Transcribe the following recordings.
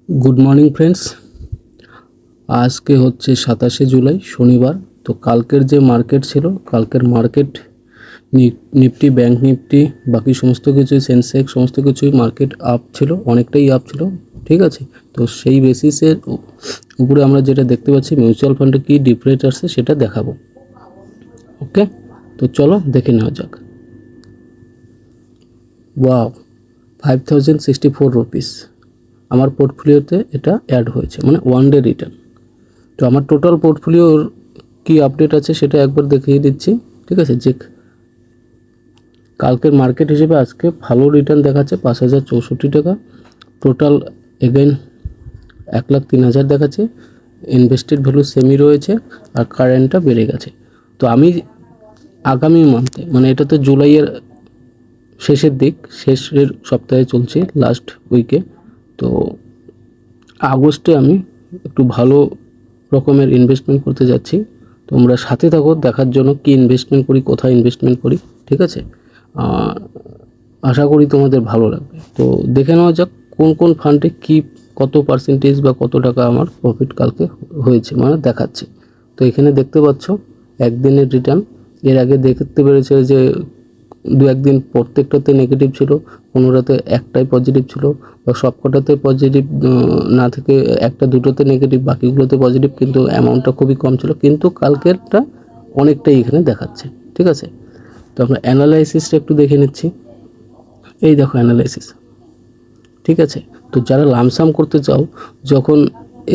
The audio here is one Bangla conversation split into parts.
Good morning friends. आज के होच्छे 27 जुलाई शनिवार। तो कालकेर जे मार्केट छिलो कालकेर मार्केट निफ्टी बैंक निफ्टी बाकी समस्त किछु सेंसेक्स समस्त किछु मार्केट आप छिलो, अनेकटाई आप छिलो। ठीक आछे, तो सेई बेसिसेर उपरे आमरा जेटा देखते पाচ্ছি মিউচুয়াল ফান্ডে কি ডিফারেন্স আসছে সেটা দেখাবো। ওকে, তো চলো দেখে নেওয়া যাক। ওয়াও, 5064 रुपीस আমার পোর্টফোলিওতে এটা অ্যাড হয়েছে, মানে ওয়ান ডে রিটার্ন। তো আমার টোটাল পোর্টফোলিওর কি আপডেট আছে সেটা একবার দেখিয়ে দিচ্ছি। ঠিক আছে, যে কালকের মার্কেট হিসেবে আজকে ভালো রিটার্ন দেখাচ্ছে 5064 টাকা। টোটাল এগেন 1,03,000 দেখাচ্ছে। ইনভেস্টেড ভ্যালু সেমি রয়েছে আর কারেন্টটা বেড়ে গেছে। তো আমি আগামী মান্থে, মানে এটা তো জুলাইয়ের শেষের দিক, শেষের সপ্তাহে চলছে, লাস্ট উইকে। তো আগস্টে আমি একটু ভালো রকমের ইনভেস্টমেন্ট করতে যাচ্ছি। তোমরা সাথে থাকো দেখার জন্য কি ইনভেস্টমেন্ট করি, কোথায় ইনভেস্টমেন্ট করি। ঠিক আছে, আশা করি তোমাদের ভালো লাগবে। তো দেখে নেওয়া যাক কোন কোন ফান্ডে কি কত পার্সেন্টেজ বা কত টাকা আমার প্রফিট কালকে হয়েছে, মানে দেখাচ্ছে। তো এখানে দেখতে পাচ্ছ একদিনের রিটার্ন। এর আগে দেখতে পেরেছে যে দু একদিন প্রত্যেকটাতে নেগেটিভ ছিল, কোনোটাতে একটাই পজিটিভ ছিল, বা সবকটাতে পজিটিভ না থেকে একটা দুটোতে নেগেটিভ, বাকিগুলোতে পজিটিভ, কিন্তু অ্যামাউন্টটা খুবই কম ছিল। কিন্তু কালকেরটা অনেকটাই এখানে দেখাচ্ছে। ঠিক আছে, তো আমরা অ্যানালাইসিসটা একটু দেখে নিচ্ছি। এই দেখো অ্যানালাইসিস। ঠিক আছে, তো যারা লামসাম করতে চাও, যখন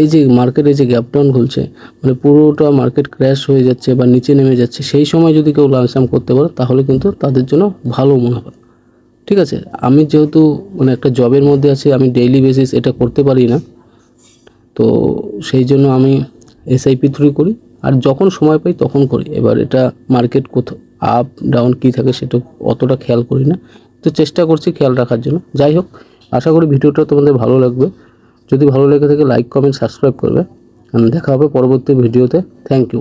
এই যে মার্কেটে যে গ্যাপ ডাউন খুলছে, মানে পুরোটা মার্কেট ক্র্যাশ হয়ে যাচ্ছে বা নিচে নেমে যাচ্ছে, সেই সময় যদি কেউ লামসাম করতে পারে তাহলে কিন্তু তাদের জন্য ভালো মুনাফা। ঠিক আছে, আমি যেহেতু মানে একটা জবের মধ্যে আছি, আমি ডেইলি বেসিস এটা করতে পারি না, তো সেই জন্য আমি এসআইপি থ্রু করি, আর যখন সময় পাই তখন করি। এবার এটা মার্কেট কোথাও আপ ডাউন কী থাকে সেটা অতটা খেয়াল করি না, তো চেষ্টা করছি খেয়াল রাখার জন্য। যাই হোক, আশা করি ভিডিওটা তোমাদের ভালো লাগবে। যদি ভালো লেগে থাকে লাইক কমেন্ট সাবস্ক্রাইব করবে। দেখা হবে পরবর্তী ভিডিওতে। Thank you.